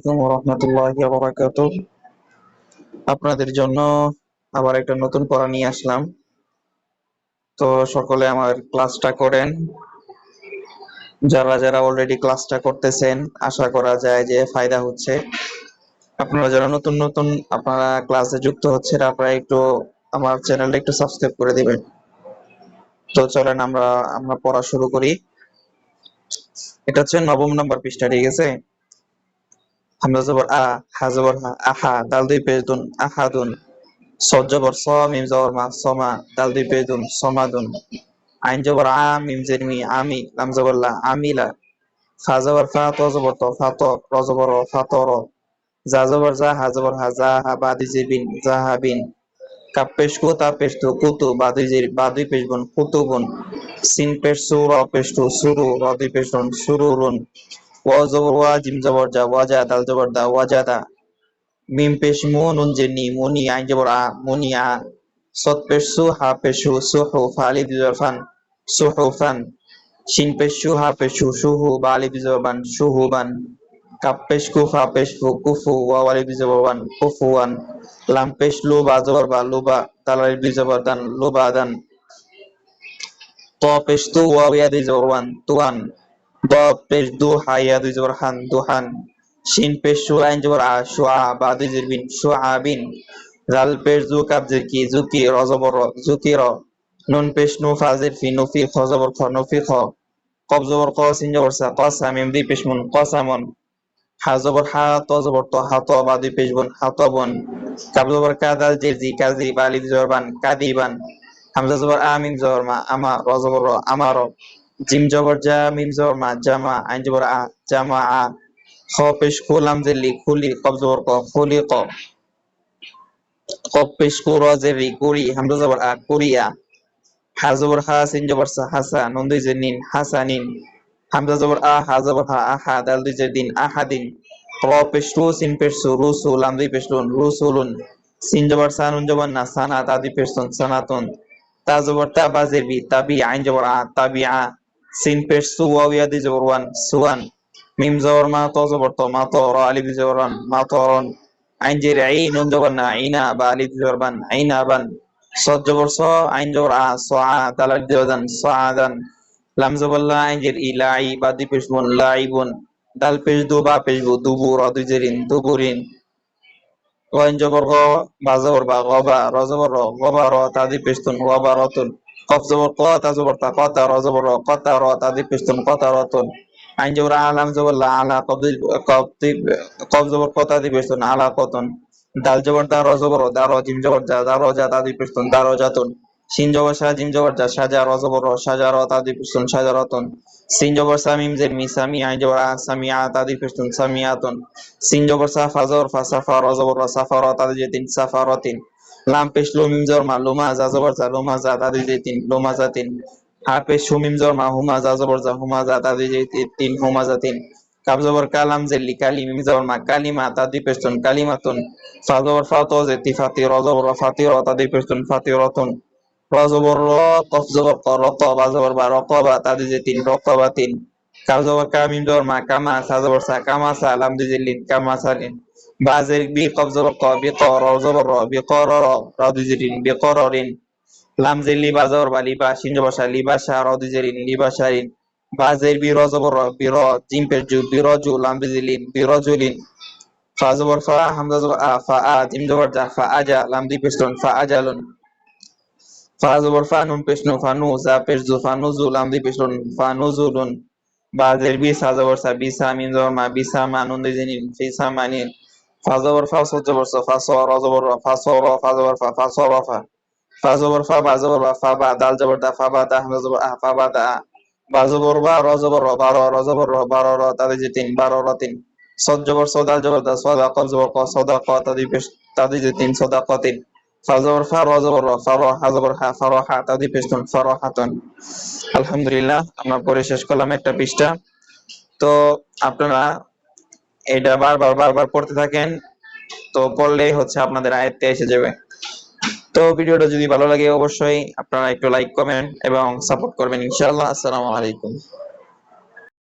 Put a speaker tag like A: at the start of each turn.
A: আসসালামু রহমতুল্লাহি ওয়া বারাকাতুহু। আপনাদের জন্য আবার একটা নতুন পড়া নিয়ে আসলাম। তো সকলে আমার ক্লাসটা করেন। যারা যারা অলরেডি ক্লাসটা করতেছেন, আশা করা যায় যে ফায়দা হচ্ছে। আপনারা যারা নতুন নতুন আপনারা ক্লাসে যুক্ত হচ্ছেন, আপনারা একটু আমার চ্যানেলটা একটু সাবস্ক্রাইব করে দিবেন। তো চলেন আমরা আমরা পড়া শুরু করি। এটা হচ্ছে 9 নম্বর পৃষ্ঠা, ঠিক আছে? হামজা জবর আ, হা জবর হা, আহা, দাল দুই পেশ দুন, আহাদুন। সদ জবর স, মিম জবর মা, সমা, দাল দুই পেশ দুন, সমাদুন। আইন জবর আ, মিম জের মি, আমি, লাম জবর লা, আমিলা। ফা জবর ফা, ত জবর ত, ফা ত, র জবর র, ফা ত র। জা জবর জা, হা জবর হা, জা হা, বা দুই জের বিন, জা হা বিন। কাপ পেশ কু, তা পেশ তু, কুতু, বা দুই জের, বা দুই পেশ বুন, কুতুবুন। সিন পেশ সু, র পেশ তু, সুরু, র দুই পেশ রুন, সুরুরুন। ওয়া জবর ওয়া, জিম জবর জা, ওয়াজা, দাল জবর দা, ওয়াজাদা। মিম পেশ মু, নুন জের নি, মুনি, আইন জবর আ, মুনিআ। সদ পেশ সু, হা পেশ সু, সুহু, ফা আলিফ জবর ফান, সুহুফান। শিন পেশ সু, হা পেশ সু, সুহু, বা আলিফ জবর বান, সুহুবান। কাপ পেশ কু, ফা পেশ ফু, কুফু, ওয়াও আলিফ জবর ওয়ান, কুফুয়ান। লাম পেশ লু, বা জবর বা, লুবা, দাল আলিফ জবর দান, লুবাদান। ত পেশ তু, ওয়াও ইয়া দুই জবর ওয়ান, তুয়ান। দ পেশ দু, হা ইয়া দুই জবর হান, দুহান। শিন পেশ সু, আইন জবর আ, শুআ, বা দুই জের বিন, শুআবিন। জাল পেশ জু, কাব জের কি, জুকি, র জবর র, জুকির। নুন পেশ নু, ফা জের ফি, নুফি, খ জবর খ, নুফিখ। কব জবর ক, সিন জবর সা, কসা, মিম দুই পেশ মুন, কসামন। হা জবর হা, ত জবর ত, হাত, বা দুই পেশ বুন, হাতবন। কাব জবর কা, দাল জের জি, কাজি, বা আলিফ জবর বান, কাদিবান। হামজা জবর আ, মিম জবর মা, আমা, র জবর র, আমার। জিম জবর জা, মিম জবর মা, জামা, আইন জবর আ, জামা আ। খ পেশ খু, লাম জের লি, খুলি, কব জবর ক, খুলি ক। কব পেশ কু, র জের রি, কুরি, হামজা জবর আ, কুরিয়া। হা জবর হা, সিন জবর সা, হাসা, নুন দুই জের নিন, হাসানিন। হামজা জবর আ, হা জবর হা, আহা, দাল দুই জের দিন, আহাদিন। র পেশ রু, সিন পেশ সু, রুসু, লাম দুই পেশ লুন, রুসুলুন। সিন জবর সা, নুন জবর না, সানা, তা দুই পেশ সুন, সানাতুন। তা জবর তা, বা জের বি, তাবি, আইন জবর আ, তাবিআ। সিন পেশ সু, ওয়াও ইয়া দুই জবর ওয়ান, সুয়ান। মিম জবর মা, ত জবর ত, মা ত, র আলিফ জবর রান, মা ত রন। আইন জের আই, নুন জবর না, আইনা, বা আলিফ জবর বান, আইনা বান। সদ জবর স, আইন জবর আ, সআ, দাল আলিফ জবর দান, সআদান। লাম জবর লা, আইন জের ই, লাই, বা দুই পেশ বুন, লাইবুন। দাল পেশ দু, বা পেশ বু, দুবু, র দুই জেরিন, দুবুরিন। গইন জবর গ, বা জবর বা, গবা, র জবর র, গবা র, তা দুই পেশ তুন, গবা রতুন। কফ জবর ক, তা জবর তা, কতা, র জবর র, কতা র, তা দুই পেশ তুন, কতা রতুন। আইন জবর আ, লাম জবর লা, আলা, কফ জবর ক, তা দুই পেশ তুন, আলা কতুন। দাল জবর দা, র জবর র, দা র, জিম জবর জা, দা র জা, তা দুই পেশ তুন, দা র জাতুন। শিন জবর সা, জিম জবর জা, সাজা, র জবর র, সাজা র, তা দুই পেশ তুন, সাজা রতুন। সিন জবর সা, মিম জের মি, সামি, আইন জবর আ, সামিআ, তা দুই পেশ তুন, সামিআতুন। সিন জবর সা, ফা জবর ফা, সাফা, র জবর র, সাফা র, তা দুই জের তিন, সাফারতিন। লাম পেশ লু, মিম জবর মা, লুমা, যা জবর যা, লুমা যা, তা দুই জের তিন, লুমাজাতিন। হা পেশ হু, মিম জবর মা, হুমা, যা জবর যা, হুমা যা, তা দুই জের তিন, হুমাজাতিন। কাব জবর কা, লাম জের লি, কালি, মিম জবর মা, কালিমা, তা দুই পেশ তুন, কালিমাতুন। ফা জবর ফা, ত জের তি, ফাতি, র জবর র, ফাতি র, তা দুই পেশ তুন, ফাতিরাতুন। র জবর র, কফ জবর ক, রক, বা জবর বা, রকবা, তা দুই জের তিন, রকবাতিন। কাব জবর কা, মিম জবর মা, কামা, সা জবর সা, কামাসা, লাম দুই জের লিন, কামাসালিন। বাজের বি, কফ জবর ক, বি ক, র জবর র, বি ক র র, র দুই জের রিন, বি ক র রিন। লাম জের লি, বা জবর বা, লিবা, শিন জবর সা, লিবাসা, র দুই জের রিন, লিবাসারিন। বাজের বি, র জবর র, বি র, জিম পেশ জু, বি র জু, লাম দুই জের লিন, বি র জুলিন। ফা জবর ফা, হামজা জবর আ, ফা আ, জিম জবর জা, ফা আজা, লাম দুই পেশ তুন, ফা আজালুন। ফা জবর ফা, নুন পেশ নু, ফা নু, জা পেশ জু, ফা নুজু, লাম দুই পেশ লুন, ফা নুজুলুন। বাজের বি, সা জবর সা, বিসা, মিম জবর মা, বিসা মা, নুন দুই জের নিন, ফিসা মানিন। ফা জবর ফা, সদ জবর স, ফা স, র জবর র, ফা স র, ফা জবর ফা, ফা স র ফা। ফা জবর ফা, বা জবর বা, ফা বা, দাল জবর দা, ফা বা দা, হামজা জবর আ, ফা বা দা। বা জবর বা, র জবর র, বা র, র জবর র, বা র র, তা দুই জের তিন, বারো রতিন। সদ জবর স, দাল জবর দা, সদা, কফ জবর ক, সদা ক, তা দুই পেশ, তা দুই জের তিন, সদা কতিন। ফা জবর ফা, র জবর র, ফা র, হা জবর হা, ফা র হা, তা দুই পেশ তুন, ফা র হাতুন। আলহামদুলিল্লাহ, আমরা পড়ে শেষ করলাম একটা পৃষ্ঠা। তো আপনারা এটা বারবার বারবার পড়তে থাকেন, তো পড়লেই হচ্ছে আপনাদের আয়ত্তে এসে যাবে। তো ভিডিওটা যদি ভালো লাগে অবশ্যই আপনারা একটু লাইক, কমেন্ট এবং সাপোর্ট করবেন ইনশাআল্লাহ। আসসালামু আলাইকুম।